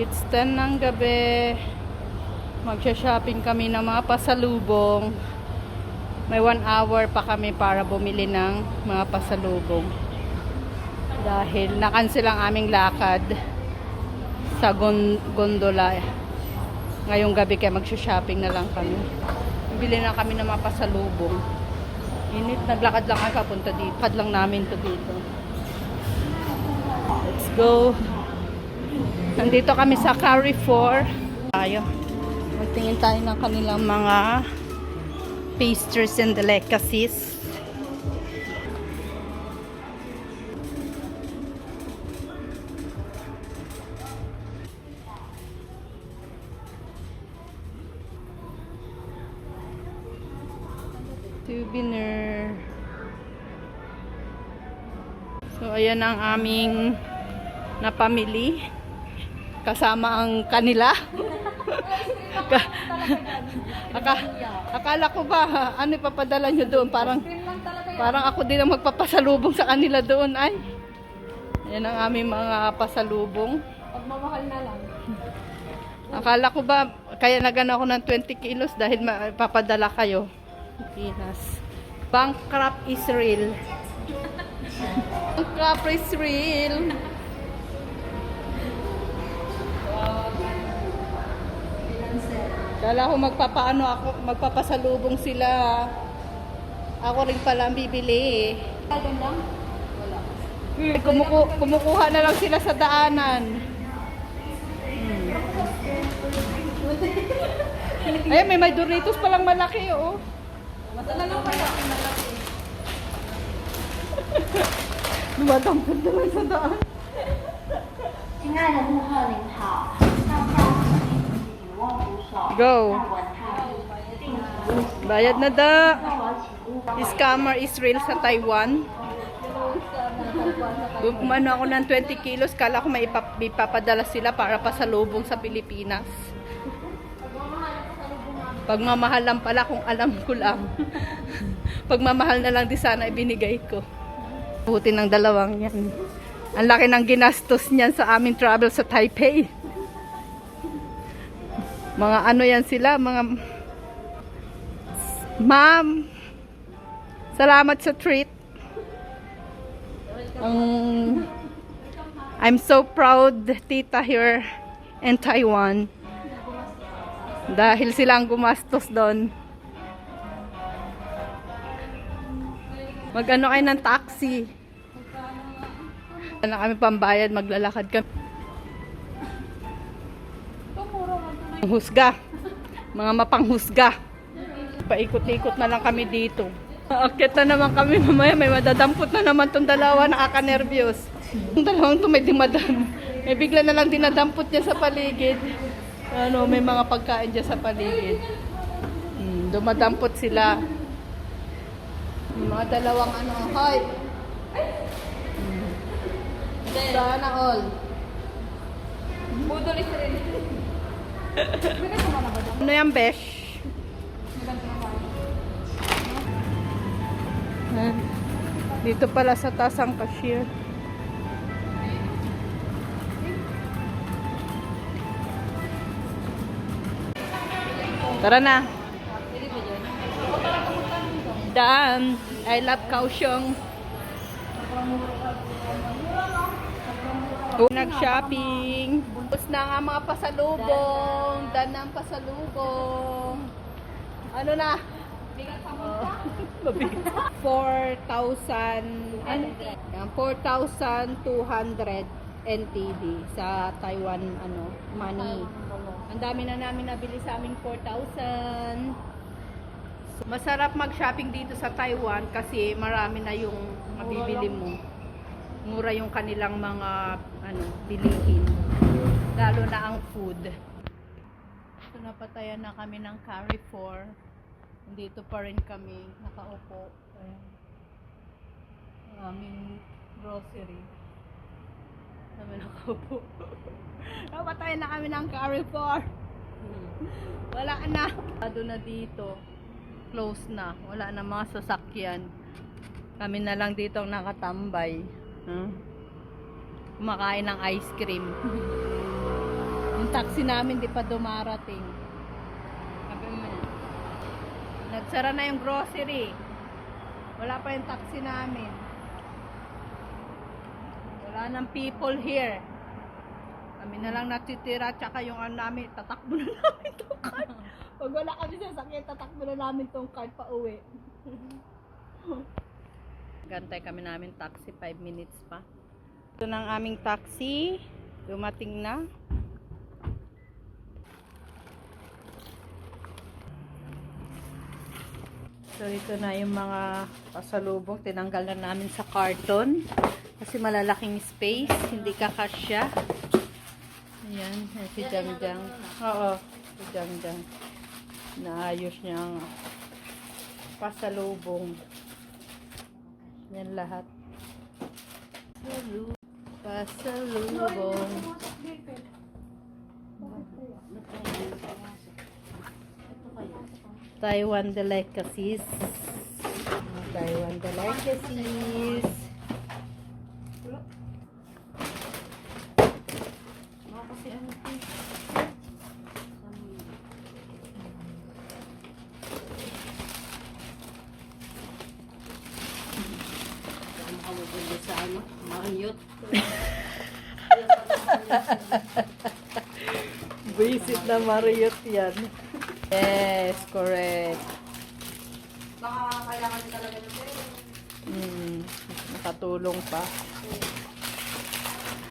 It's 10 ng gabi. Magsha-shopping kami ng mga pasalubong. May 1 hour pa kami para bumili ng mga pasalubong. Dahil na-cancel ang aming lakad sa gondola. Ngayong gabi kaya magsha-shopping na lang kami. Bili na kami ng mga pasalubong. Init, naglakad lang kami papunta dito. Lakad lang namin to dito. Let's go. Nandito kami sa Carrefour. Magtingin tayo ng kanilang mga pastries and delicacies. Souvenir. So, ayan ang aming napamili. Kasama ang kanila. Akala ko ba, ano ipapadala nyo doon? Parang ako din ang magpapasalubong sa kanila doon. Ay, ayan ang aming mga pasalubong. Pagmamahal na lang. Akala ko ba, kaya nagano ako ng 20 kilos dahil papadala kayo. Pinas. Bankrupt Israel. Bankrupt Israel. Kala ko magpapasalubong sila. Ako rin pala ang bibili. Tagan lang? Wala. Kumukuha na lang sila sa daanan. Ayan, may Doritos palang malaki, oh. Madala lang pala. Malaki. Lumadampot naman sa daan. 亲爱的顾客您好，上架请勿扶手， Go. 在文泰并服务 Bayad na da. 那我请勿 Scammer Israel sa Taiwan. Umano ako ng 20 kilos. Kala ko may ipapadala sila para pasalubong sa Pilipinas. Pagmamahal lang pala kung alam ko lang. Pagmamahal na lang di sana ibinigay ko. Buti ng dalawang yan. Ang laki ng ginastos niyan sa aming travel sa Taipei. Mga ano yan sila, mga... Ma'am, salamat sa treat. I'm so proud, tita, here in Taiwan. Dahil sila ang gumastos doon. Mag-ano kayo ng taxi. Na kami pambayad, maglalakad kami. Husga. Mga mapanghusga. Paikot-ikot na lang kami dito. Akit na naman kami mamaya. May madadampot na naman tong dalawa. Nakaka-nervyos. Yung dalawang to may dimadam. May bigla na lang dinadampot niya sa paligid. Ano, may mga pagkain dyan sa paligid. Dumadampot sila. Yung mga dalawang ano. Hoy! Sana all. Budol Israel. Ano yan, besh? Dito pala sa taas ang cashier. Tara na. Daan. I love Kaohsiung. Nag-shopping. Tapos na nga mga pasalubong. Dan ng pasalubong. Ano na? Mabigat. 4,000 4,200 NTD sa Taiwan money. Ang dami na namin nabili sa aming 4,000. Masarap mag-shopping dito sa Taiwan kasi marami na yung mabibili mo. Mura yung kanilang mga bilihin. Lalo na ang food. So napatayan na kami ng Carrefour. Dito pa rin kami nakaupo. Ayan. Ang aming grocery. Kami nakaupo. Napatayan na kami ng Carrefour. Wala na. Doon na dito. Close na. Wala na mga sasakyan. Kami na lang dito ang nakatambay. Kumakain ng ice cream. taxi namin di pa dumarating. Sabi mo na. Nagsara na yung grocery. Wala pa yung taxi namin. Wala nang people here. Kami na lang natitira, tsaka yung ano namin, tatakbo na namin itong cart. Pag wala kami sa sakit, tatakbo na namin itong cart pa uwi. Gantay kami namin taxi, 5 minutes pa. Ito ng aming taxi, dumating na. So ito na yung mga pasalubong, tinanggal na namin sa carton. Kasi malalaking space, hindi kakasya. Ayan, si Jangjang. Oo, si Jangjang. Naayos niya ang pasalubong. Yan lahat. Pasalubong. Taiwan delicacies. Taiwan delicacies. Sa ano, Marriott. Visit na Marriott yan. Yes, correct. Baka kailangan niyo talaga ng pera. Nakatulong pa.